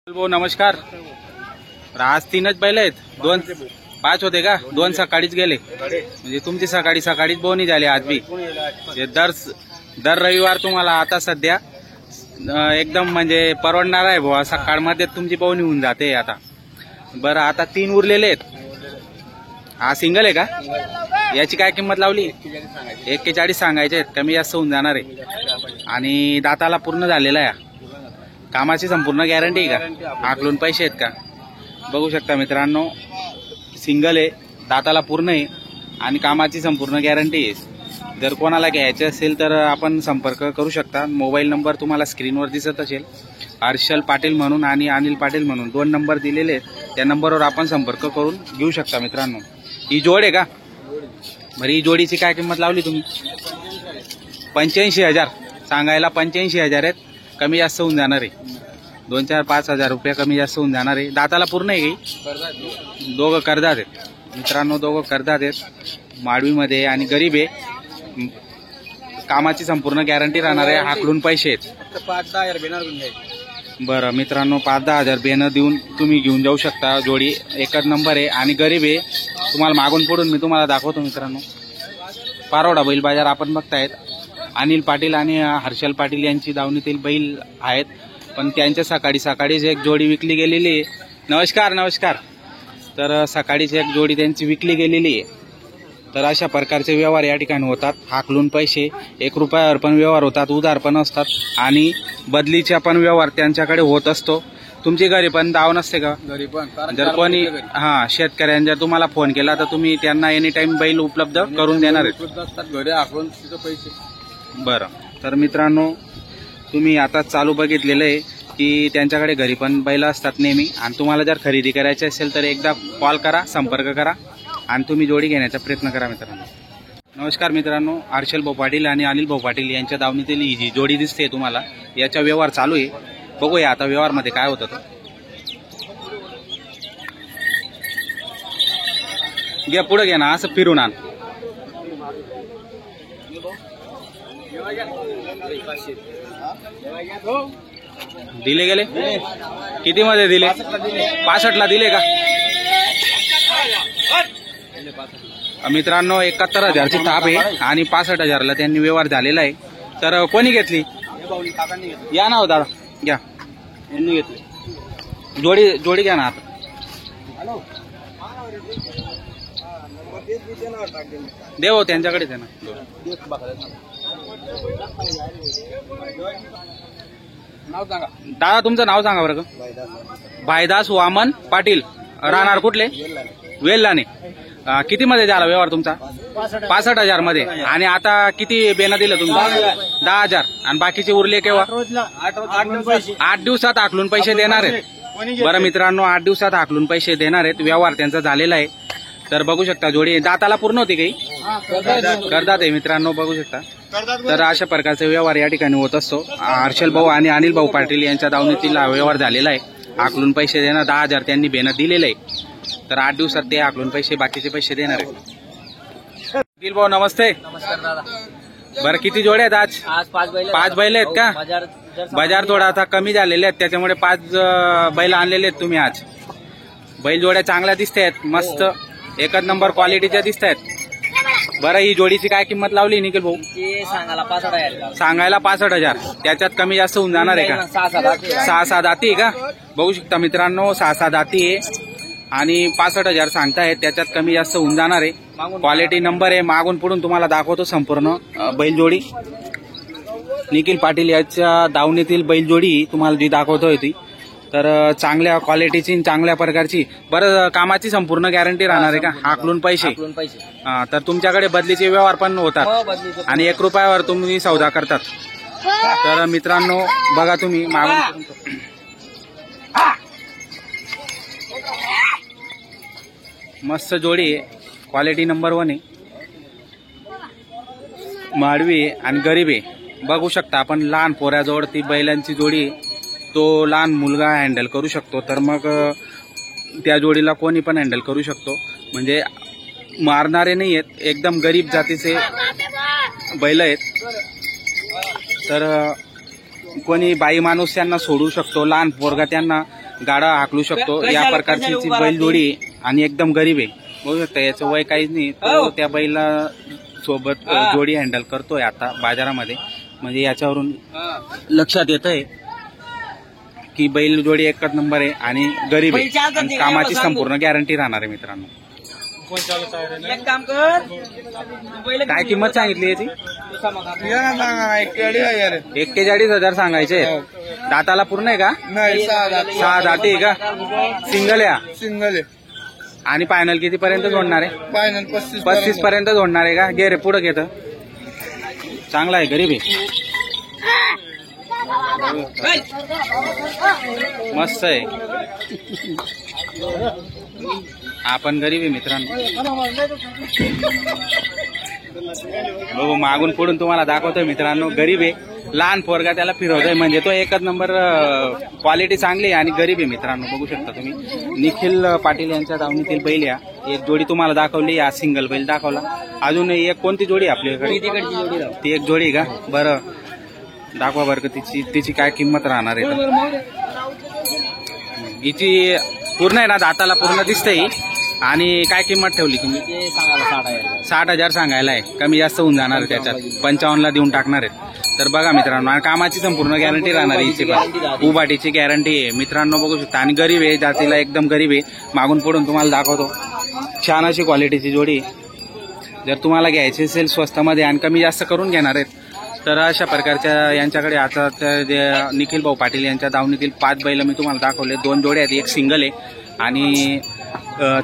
भाऊ नमस्कार. आज 3च बैल आहेत. 5 होते का? 2 सकाळीच गेले म्हणजे तुमची सकाळीच बोनी झाली. आज बी दर रविवार तुम्हाला आता सध्या एकदम म्हणजे परवडणार आहे भाऊ. सकाळमध्ये तुमची बोनी होऊन जाते. आता बरं, आता 3 उरलेले आहेत. हा सिंगल आहे का? याची काय किंमत लावली? 41 सांगायचे आहेत. कमी जास्त होऊन जाणार आहे. आणि दाताला पूर्ण झालेला आहे. कामाची संपूर्ण गॅरंटी आहे का? आकलून पैसे आहेत का? बघू शकता मित्रांनो, सिंगल आहे, दाताला पूर्ण आहे आणि कामाची संपूर्ण गॅरंटी आहे. जर कोणाला घ्यायचे असेल तर आपण संपर्क करू शकता. मोबाईल नंबर तुम्हाला स्क्रीनवर दिसत असेल. हर्षल पाटील म्हणून आणि अनिल पाटील म्हणून 2 नंबर दिलेले आहेत. त्या नंबरवर आपण संपर्क करून घेऊ शकता. मित्रांनो, ही जोड आहे का? बरं, ही जोडीची काय किंमत लावली तुम्ही? 85,000 सांगायला. 85,000 आहेत. कमी जास्त होऊन जाणार आहे. 2, 4, 5,000 रुपये कमी जास्त होऊन जाणार आहे. दाताला पूर्ण आहे की? दोघं करदात आहेत मित्रांनो, दोघं करदात आहेत. माडवीमध्ये आणि गरीब आहे. कामाची संपूर्ण गॅरंटी राहणार आहे. हाकलून पैसे आहेत. 5-10,000 बेणार. बरं मित्रांनो, 5-10,000 बेनं देऊन तुम्ही घेऊन जाऊ शकता. जोडी एकच नंबर आहे आणि गरीब आहे. तुम्हाला मागून पुढून मी तुम्हाला दाखवतो मित्रांनो. पारोडा बैल बाजार आपण बघतायत. अनिल पाटील आणि हर्षल पाटील यांची दावणीतील बैल आहेत. पण त्यांच्या सकाळीच एक जोडी विकली गेलेली आहे. नमस्कार. तर सकाळीच एक जोडी त्यांची विकली गेलेली आहे. तर अशा प्रकारचे व्यवहार या ठिकाणी होतात. हाकलून पैसे 1 रुपयावर पण व्यवहार होतात, उधार पण असतात आणि बदलीचा पण व्यवहार त्यांच्याकडे होत असतो. तुमची घरी पण दाव नसते का? घरी पण जर कोणी शेतकऱ्यांनी जर तुम्हाला फोन केला तर तुम्ही त्यांना एनी टाइम बैल उपलब्ध करून देणार आहेत. घरी आखून तिथं पैसे. बरं, तर मित्रांनो, तुम्ही आता चालू बघितलेलं आहे की त्यांच्याकडे घरी पण बैल असतात नेहमी. आणि तुम्हाला जर खरेदी करायची असेल तर एकदा कॉल करा, संपर्क करा आणि तुम्ही जोडी घेण्याचा प्रयत्न करा. मित्रांनो नमस्कार. मित्रांनो, हर्षल भाऊ पाटील आणि अनिल भाऊ पाटील यांच्या दावणीतील ही जी जोडी दिसते तुम्हाला, याचा व्यवहार चालू आहे. बघूया आता व्यवहारमध्ये काय होतं. तो घ्या, पुढे घ्या ना, असं फिरून आण. दिले गेले किती मध्ये दिले? 65ला दिले का? मित्रांनो, 71,000ची थाप आहे आणि 65,000ला त्यांनी व्यवहार झालेला आहे. तर कोणी घेतली? या ना हो दादा, घ्या. यांनी घेतली जोडी घ्या ना. आता देव त्यांच्याकडेच आहे ना. दादा तुमचं नाव सांगा बरं. भाईदास वामन पाटील. राहणार कुठले? वेल्लाने. किती मध्ये झाला व्यवहार तुमचा? 65,000 मध्ये. आणि आता किती बेना दिलं तुम्ही? 10,000. आणि बाकीचे उरले केव्हा? 8 दिवसात हाकलून पैसे देणार आहेत. बरं मित्रांनो, 8 दिवसात हाकलून पैसे देणार आहेत. व्यवहार त्यांचा झालेला आहे. तर बघू शकता, जोडी दाताला पूर्ण होती काही? करदात आहे मित्रांनो, बघू शकता. तर अशा प्रकारचे व्यवहार या ठिकाणी होत असतो. हर्षल भाऊ आणि अनिल भाऊ पाटील यांच्या दावणीतील व्यवहार झालेला आहे. हाकलून पैसे देणार. 10,000 त्यांनी बेनं दिलेलं आहे. तर 8 दिवसात ते हाकलून पैसे, बाकीचे पैसे देणार आहेत. अनिल भाऊ नमस्ते. नमस्कार दादा. बरं, किती जोड्या आहेत आज? आज 5 बैल. 5 बैल आहेत का? बाजार थोडा आता कमी झालेले आहेत, त्याच्यामुळे 5 बैल आणलेले आहेत तुम्ही आज. बैल जोड्या चांगल्या दिसत आहेत, मस्त एकच नंबर क्वालिटीच्या दिसत आहेत. बरं, ही जोडीची काय किंमत लावली निखिल भाऊ? सांगायला 65,000. सांगायला 65,000. त्याच्यात कमी जास्त होऊन जाणार आहे का? 6-7 दाती आहे का? बघू शकता मित्रांनो, 6-7 दाती आहे आणि 65,000 सांगतायत. त्याच्यात कमी जास्त होऊन जाणार आहे. क्वालिटी नंबर आहे. मागून पुढून तुम्हाला दाखवतो संपूर्ण बैलजोडी. निखिल पाटील याच्या दावणीतील बैलजोडी तुम्हाला जी दाखवतोय ती, तर चांगल्या क्वालिटीची, चांगल्या प्रकारची. बरं, कामाची संपूर्ण गॅरंटी राहणार आहे का? हाकलून पैसे. तर तुमच्याकडे बदलीचे व्यवहार पण होतात आणि 1 रुपयावर तुम्ही सौदा करतात. तर मित्रांनो बघा, तुम्ही मागून मस्त जोडी आहे. क्वालिटी नंबर 1 आहे. माडवी आहे आणि गरीब आहे. बघू शकता आपण. लहान पोऱ्याजवळ ती बैलांची जोडी, तो लहान मुलगा हँडल करू शकतो. तर मग त्या जोडीला कोणी पण हँडल करू शकतो. म्हणजे मारणारे नाही आहेत, एकदम गरीब जातीचे बैल आहेत. तर कोणी बाई माणूस त्यांना सोडू शकतो, लहान पोरगा त्यांना गाडा हाकलू शकतो या प्रकारची ती बैल जोडी आहे आणि एकदम गरीब आहे. बघू शकता याचं वय काहीच नाही. तो त्या बैला सोबत जोडी हँडल करतोय आता बाजारामध्ये. म्हणजे याच्यावरून लक्षात येत आहे की बैल जोडी एकच नंबर आहे आणि गरीब आहे आणि कामाची संपूर्ण गॅरंटी राहणार आहे मित्रांनो. एक काम कर, काय किंमत सांगितली याची? 41,000 सांगायचे. दाताला पूर्ण आहे का? नाही 6 दाते आहे का? सिंगल आहे सिंगल आहे. आणि फायनल किती पर्यंत जोडणार आहे? फायनल 35 पर्यंत जोडणार आहे का? गे रे पुढे घेत. चांगला आहे, गरीब आहे, मस्त आहे. आपण गरीब आहे मित्रांनो. बघू मागून पुढून तुम्हाला दाखवतोय मित्रांनो. गरीब आहे, लहान पोरगा त्याला फिरवतोय म्हणजे तो एकच नंबर. क्वालिटी चांगली आहे आणि गरीब आहे मित्रांनो. बघू शकता तुम्ही. निखिल पाटील यांच्या दावणीतील बैल या. एक जोडी तुम्हाला दाखवली, या सिंगल बैल दाखवला. अजून एक कोणती जोडी आपल्याकडे? ती एक जोडी का? बरं दाखवा बरं का तिची काय किंमत राहणार आहे. हिची पूर्ण आहे ना, दाताला पूर्ण दिसतंय. आणि काय किंमत ठेवली तुम्ही? 60,000 सांगायला आहे. कमी जास्त होऊन जाणार आहे त्याच्यात. 55ला देऊन टाकणार आहेत. तर बघा मित्रांनो, आणि कामाची संपूर्ण गॅरंटी राहणार आहे हिची. उभाटीची गॅरंटी आहे मित्रांनो. बघू शकता. आणि गरीब आहे, जातीला एकदम गरीब आहे. मागून पुढून तुम्हाला दाखवतो. छान अशी क्वालिटीची जोडी. जर तुम्हाला घ्यायची असेल स्वस्तामध्ये आणि कमी जास्त करून घेणार आहेत तर अशा प्रकारच्या यांच्याकडे आता जे निखिल भाऊ पाटील यांच्या दावणीतील 5 बैल मी तुम्हाला दाखवले. 2 जोड्या आहेत, एक सिंगल आहे. आणि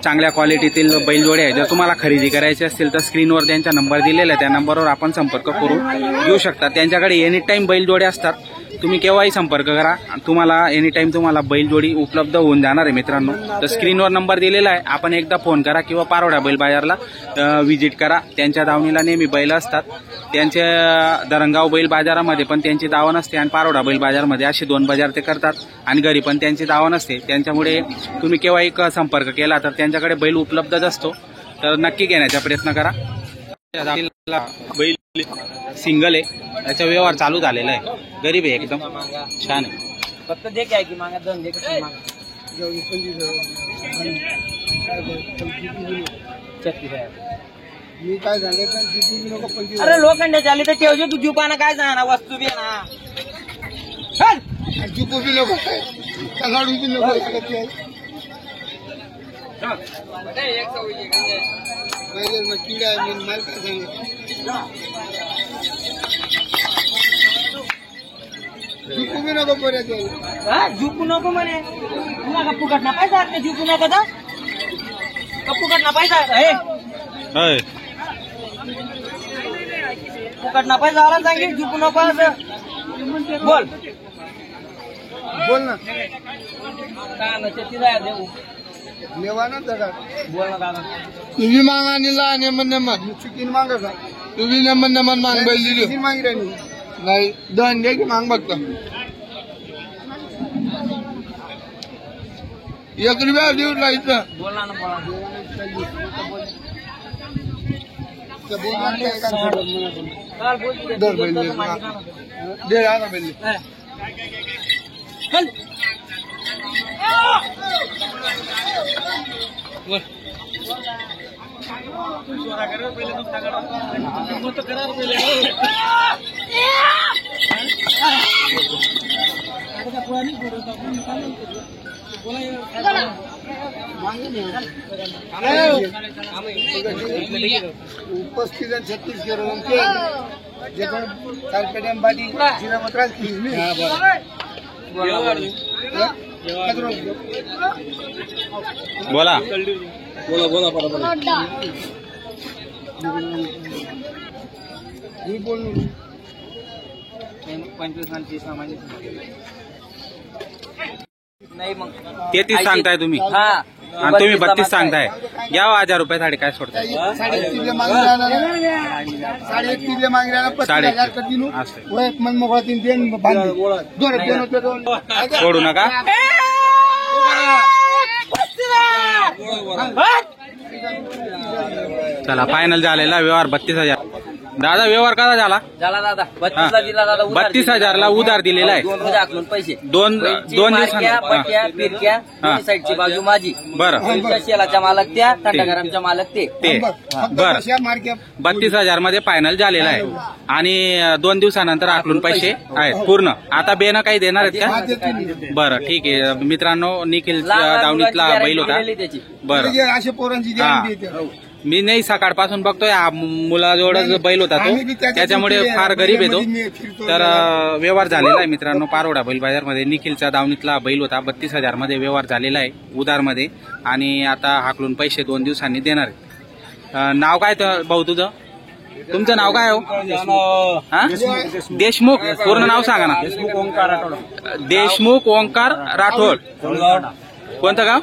चांगल्या क्वालिटीतील बैलजोडे आहे. जर तुम्हाला खरेदी करायची असतील तर स्क्रीनवर त्यांचा नंबर दिलेला आहे, त्या नंबरवर आपण संपर्क करू घेऊ शकता. त्यांच्याकडे एनी टाईम बैलजोडे असतात. तुम्ही केव्हाही संपर्क करा, तुम्हाला एनी टाईम तुम्हाला बैलजोडी उपलब्ध होऊन जाणार आहे मित्रांनो. तर स्क्रीनवर नंबर दिलेला आहे, आपण एकदा फोन करा किंवा पारोडा बैल बाजारला व्हिजिट करा. त्यांच्या दावणीला नेहमी बैल असतात. त्यांच्या धरणगाव बैल बाजारामध्ये पण त्यांची दावा नसते आणि पारोडा बैल बाजारमध्ये असे 2 बाजार ते करतात. आणि घरी पण त्यांची दावा नसते. त्यांच्यामुळे तुम्ही केव्हाही संपर्क केला तर त्यांच्याकडे बैल उपलब्धच असतो. तर नक्की घेण्याचा प्रयत्न करा. बैल सिंगल आहे, त्याचा व्यवहार चालू झालेला आहे. गरीब आहे, एकदम छान आहे. फक्त दे काय की मागा 2 दे की मागा 36,000. मी काय सांगायचं? अरे लोखंडाची आली तर ठेवજો तू जुपाना काय जाणार वस्तू बी ना. चुकू बी नको, काढू बी नको. किडा आहे, मला काय सांगायचं? झुकू बी नको परत. झुकू नको म्हणे. तुला फुकट ना पैसा झुकू नको तर फुकट ना पैसा फुकट ना पैसा आला सांगेल. झुकू नको असं बोल बोल ना. काय ना 36,000 देऊ नेवा ना दादा. बोल ना दादा. तुम्ही मागा आणि लहान नेमन चुकीन मागा का? तुम्ही नेमन माग बैल मागी राहिली नाही. 2 घ्या की माग बघता. 1 रुपया देऊ लायचं. बोल ना दर बैल दे राहा बैल. उपस्थित 36 बोला. बोला बोला बरोबर. मी बोल 25 आणि 30 नाही मग 33 सांगताय तुम्ही हा आणि तुम्ही 32 सांगताय. घ्या 1,000 रुपये साडे काय सोडताय? 3.5 मागे राहणार. 3.5 मागे राहणार. 35,000 असं मन मोकळा 3 देन सोडू नका. चला फायनल झालेला व्यवहार 32,000. दादा व्यवहार कसा झाला? दादा 32 दिला दादा. 32,000 उधार दिलेला आहे. 2 रोज आखलून पैसे. दोन मारक्या, पट्ट्या, फिरक्या, दोन्ही साईडची बाजू माझी. बरं शेलाच्या मालक त्या, थंडगरामच्या मालक ते. बर 32,000 मध्ये फायनल झालेला आहे आणि 2 दिवसानंतर आकलून पैसे आहेत पूर्ण. आता बेनं काही देणार आहेत का? बरं ठीक आहे मित्रांनो, निखिल दावणीतला बैल होता. बरं अशा पोरांची हा. मी नाही सकाळपासून बघतोय हा मुलाजवळच बैल होता तो, त्याच्यामुळे फार गरीब येतो. तर व्यवहार झालेला आहे मित्रांनो पारोडा बैल बाजारमध्ये. निखिलचा दावणीतला बैल होता. 32,000 मध्ये व्यवहार झालेला आहे उधारमध्ये आणि आता हाकलून पैसे 2 दिवसांनी देणार आहेत. नाव काय भाऊ तुझं? तुमचं नाव काय हो? हा? देशमुख. पूर्ण नाव सांगा ना. देशमुख ओंकार राठोड. कोणतं गाव?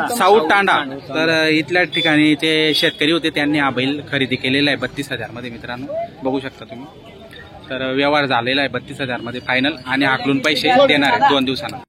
साऊट तांडा. तर इथल्या ठिकाणी ते शेतकरी होते, त्यांनी हा बैल खरेदी केलेला आहे 32,000 मध्ये मित्रांनो, बघू शकता तुम्ही. तर व्यवहार झालेला आहे 32,000 मध्ये फायनल आणि आकलून पैसे देणार आहेत 2 दिवसांना.